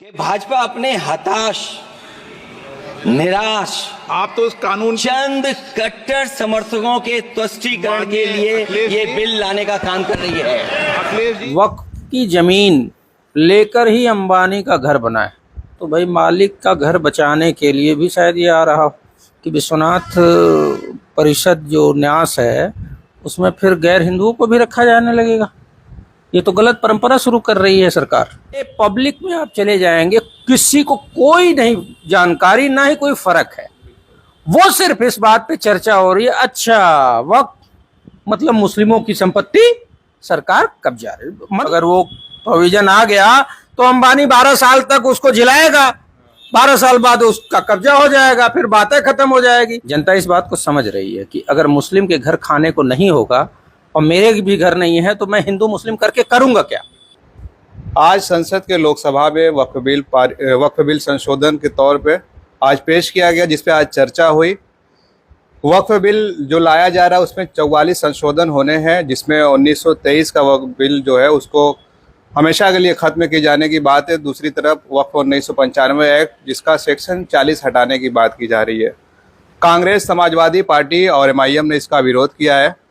कि भाजपा अपने हताश, निराश, आप तो उस कानून चंद कट्टर समर्थकों के तुष्टीकरण के लिए ये बिल लाने का काम कर रही है। अखिलेश जी, वक्फ की जमीन लेकर ही अंबानी का घर बना है। तो भाई मालिक का घर बचाने के लिए भी शायद ये आ रहा हो कि विश्वनाथ परिषद जो न्यास है उसमें फिर गैर हिंदुओं को भी रखा जाने लगेगा। ये तो गलत परंपरा शुरू कर रही है सरकार। ये पब्लिक में आप चले जाएंगे, किसी को कोई नहीं जानकारी, ना ही कोई फर्क है। वो सिर्फ इस बात पे चर्चा हो रही है, अच्छा वक्त मतलब मुस्लिमों की संपत्ति सरकार कब्जा रही। अगर वो प्रोविजन आ गया तो अंबानी 12 साल तक उसको झिलाएगा, 12 साल बाद उसका कब्जा हो जाएगा, फिर बातें खत्म हो जाएगी। जनता इस बात को समझ रही है कि अगर मुस्लिम के घर खाने को नहीं होगा और मेरे भी घर नहीं है तो मैं हिंदू मुस्लिम करके करूंगा क्या। आज संसद के लोकसभा में वक्फ बिल संशोधन के तौर पे आज पेश किया गया, जिस पे आज चर्चा हुई। वक्फ बिल जो लाया जा रहा है उसमें 44 संशोधन होने हैं, जिसमें 1923 का वक्फ बिल जो है उसको हमेशा के लिए खत्म किए जाने की बात है। दूसरी तरफ वक्फ 1995 एक्ट, जिसका सेक्शन 40 हटाने की बात की जा रही है। कांग्रेस, समाजवादी पार्टी और MIM ने इसका विरोध किया है।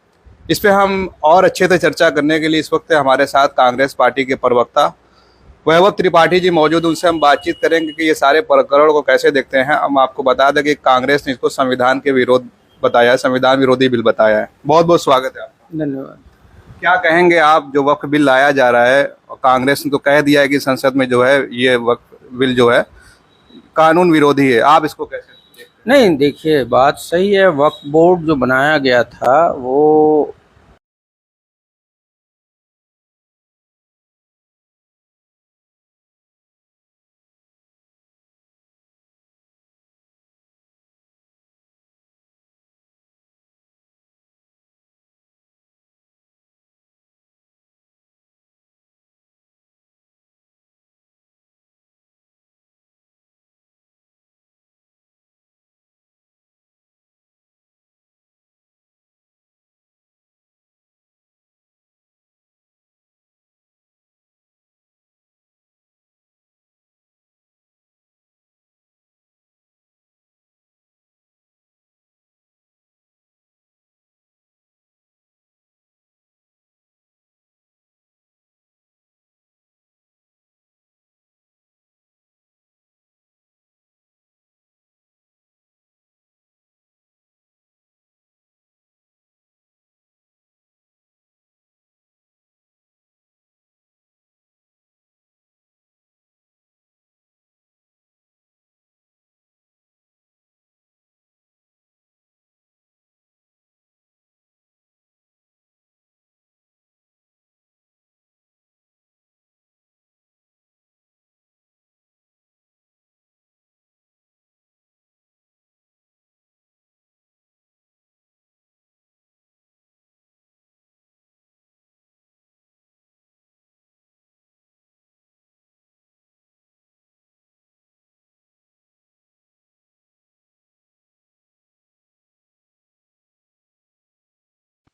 इस पे हम और अच्छे से चर्चा करने के लिए इस वक्त हमारे साथ कांग्रेस पार्टी के प्रवक्ता वैभव त्रिपाठी जी मौजूद। उनसे हम बातचीत करेंगे कि ये सारे प्रकरण को कैसे देखते हैं। हम आपको बता दें कि कांग्रेस ने इसको संविधान के विरोध बताया है, संविधान विरोधी बिल बताया है। बहुत बहुत स्वागत है आपका। धन्यवाद। क्या कहेंगे आप, जो वक्फ बिल लाया जा रहा है और कांग्रेस ने तो कह दिया है कि संसद में जो है ये वक्फ बिल जो है कानून विरोधी है, आप इसको कैसे देखते हैं? नहीं, देखिए बात सही है। वक्फ बोर्ड जो बनाया गया था वो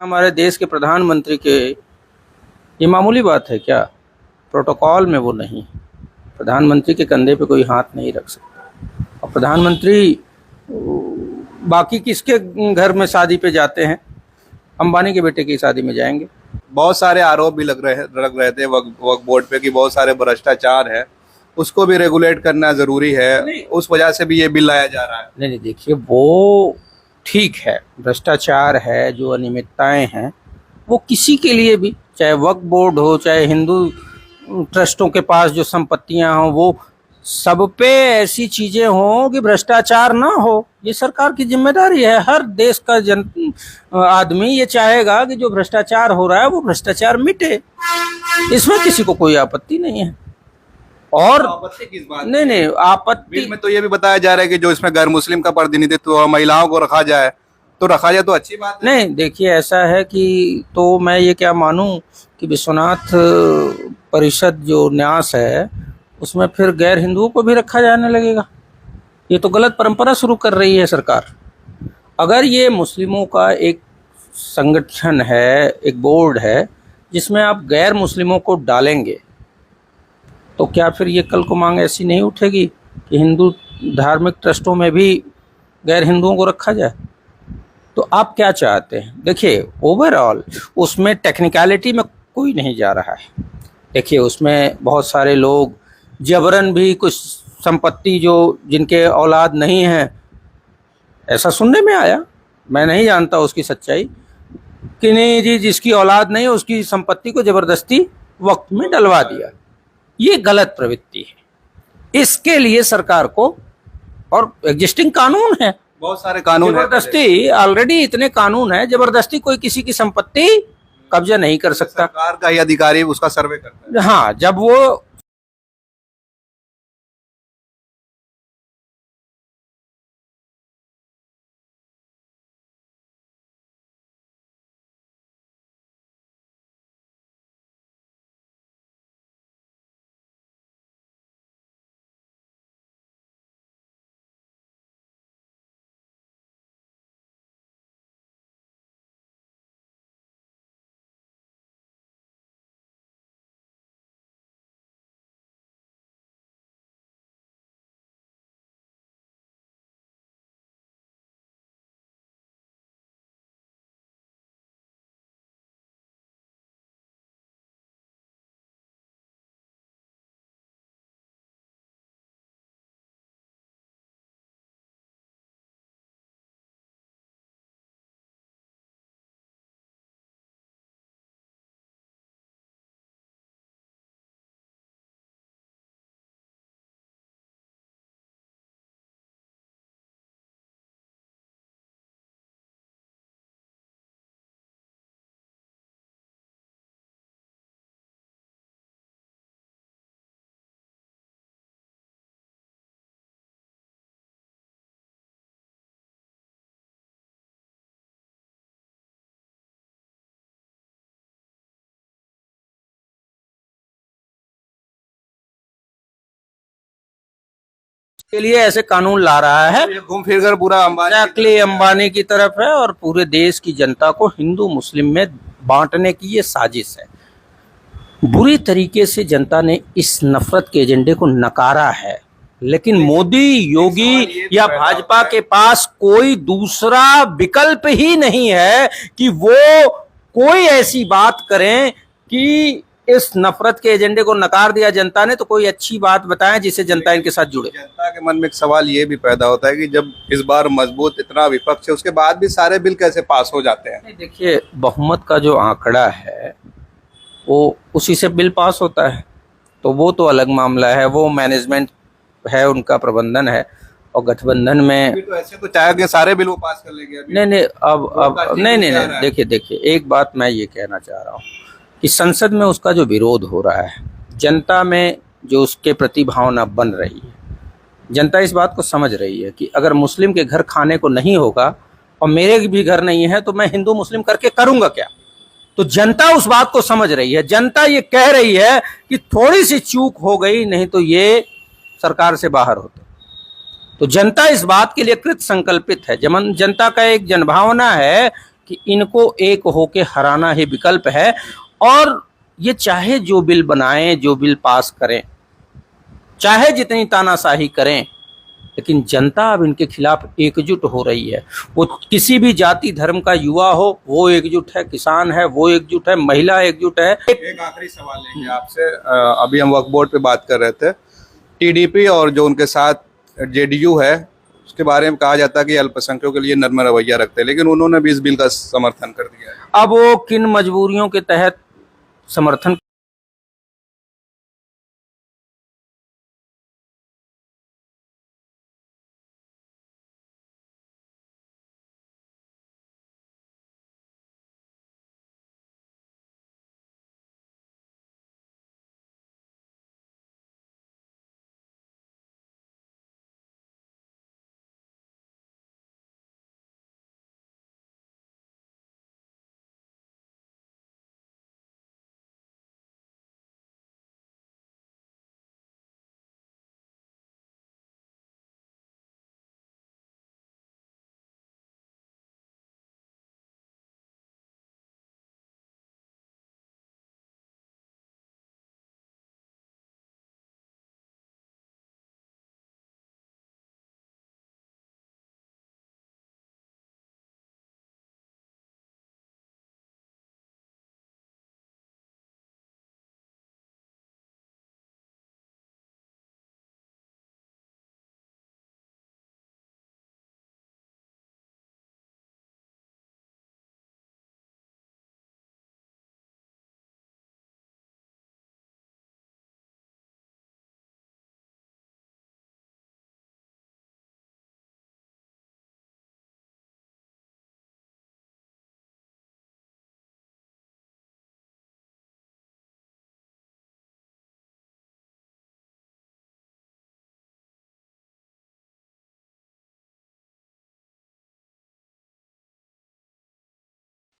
हमारे देश के प्रधानमंत्री के ये मामूली बात है क्या? प्रोटोकॉल में वो नहीं, प्रधानमंत्री के कंधे पे कोई हाथ नहीं रख सकता। और प्रधानमंत्री बाकी किसके घर में शादी पे जाते हैं? अंबानी के बेटे की शादी में जाएंगे। बहुत सारे आरोप भी लग रहे थे वक्फ बोर्ड पे कि बहुत सारे भ्रष्टाचार है, उसको भी रेगुलेट करना जरूरी है। उस वजह से भी ये बिल लाया जा रहा है। नहीं, देखिए वो ठीक है, भ्रष्टाचार है, जो अनियमितताएं हैं वो किसी के लिए भी, चाहे वक्फ बोर्ड हो, चाहे हिंदू ट्रस्टों के पास जो संपत्तियां हों, वो सब पे ऐसी चीजें हों कि भ्रष्टाचार ना हो। ये सरकार की जिम्मेदारी है। हर देश का आदमी ये चाहेगा कि जो भ्रष्टाचार हो रहा है वो भ्रष्टाचार मिटे, इसमें किसी को कोई आपत्ति नहीं है। और आपत्ति किस बात? नहीं, आपत्ति बिल में तो ये भी बताया जा रहा है कि जो इसमें गैर मुस्लिम का प्रतिनिधित्व और महिलाओं को रखा जाए तो अच्छी बात है। नहीं, देखिए ऐसा है कि तो मैं ये क्या मानूं कि विश्वनाथ परिषद जो न्यास है उसमें फिर गैर हिंदुओं को भी रखा जाने लगेगा। ये तो गलत परंपरा शुरू कर रही है सरकार। अगर ये मुस्लिमों का एक संगठन है, एक बोर्ड है जिसमें आप गैर मुस्लिमों को डालेंगे तो क्या फिर ये कल को मांग ऐसी नहीं उठेगी कि हिंदू धार्मिक ट्रस्टों में भी गैर हिंदुओं को रखा जाए? तो आप क्या चाहते हैं? देखिए, ओवरऑल उसमें टेक्निकलिटी में कोई नहीं जा रहा है। देखिए, उसमें बहुत सारे लोग जबरन भी कुछ संपत्ति जो जिनके औलाद नहीं है, ऐसा सुनने में आया, मैं नहीं जानता उसकी सच्चाई, कि नहीं जी जिसकी औलाद नहीं है उसकी संपत्ति को जबरदस्ती वक्त में डलवा दिया। ये गलत प्रवृत्ति है। इसके लिए सरकार को, और एग्जिस्टिंग कानून है, बहुत सारे कानून है, जबरदस्ती ऑलरेडी इतने कानून है, जबरदस्ती कोई किसी की संपत्ति कब्जा नहीं कर सकता। सरकार का ही अधिकारी उसका सर्वे करता है। हाँ, जब वो के लिए ऐसे कानून ला रहा है, ये घूम फिर कर पूरा एग्जैक्टली अंबानी की तरफ है, और पूरे देश की जनता को हिंदू मुस्लिम में बांटने की ये साजिश है। बुरी तरीके से जनता ने इस नफरत के एजेंडे को नकारा है, लेकिन मोदी, योगी या भाजपा के पास कोई दूसरा विकल्प ही नहीं है कि वो कोई ऐसी बात करें कि इस नफरत के एजेंडे को नकार दिया जनता ने, तो कोई अच्छी बात बताएं जिससे जनता इनके साथ जुड़े। जनता के मन में एक सवाल ये भी पैदा होता है कि जब इस बार मजबूत इतना विपक्ष है, उसके बाद भी सारे बिल कैसे पास हो जाते हैं? देखिए, बहुमत का जो आंकड़ा है वो उसी से बिल पास होता है, तो वो तो अलग मामला है, वो मैनेजमेंट है, उनका प्रबंधन है। और गठबंधन में तो ऐसे तो चाहे कि सारे बिल वो पास कर लेंगे अभी। नहीं, अब नहीं, देखिए एक बात मैं ये कहना चाह रहा हूँ कि संसद में उसका जो विरोध हो रहा है, जनता में जो उसके प्रति भावना बन रही है, जनता इस बात को समझ रही है कि अगर मुस्लिम के घर खाने को नहीं होगा और मेरे भी घर नहीं है तो मैं हिंदू मुस्लिम करके करूंगा क्या? तो जनता उस बात को समझ रही है। जनता ये कह रही है कि थोड़ी सी चूक हो गई, नहीं तो ये सरकार से बाहर होते। तो जनता इस बात के लिए कृत संकल्पित है। जनता का एक जनभावना है कि इनको एक होके हराना ही विकल्प है, और ये चाहे जो बिल बनाएं, जो बिल पास करें, चाहे जितनी तानाशाही करें, लेकिन जनता अब इनके खिलाफ एकजुट हो रही है। वो किसी भी जाति धर्म का युवा हो, वो एकजुट है, किसान है वो एकजुट है, महिला एकजुट है। एक आखिरी सवाल लेंगे आपसे। अभी हम वक्फ बोर्ड पे बात कर रहे थे, टीडीपी और जो उनके साथ जेडीयू है, उसके बारे में कहा जाता है कि अल्पसंख्यकों के लिए नर्म रवैया रखते हैं, लेकिन उन्होंने भी इस बिल का समर्थन कर दिया है। अब वो किन मजबूरियों के तहत समर्थन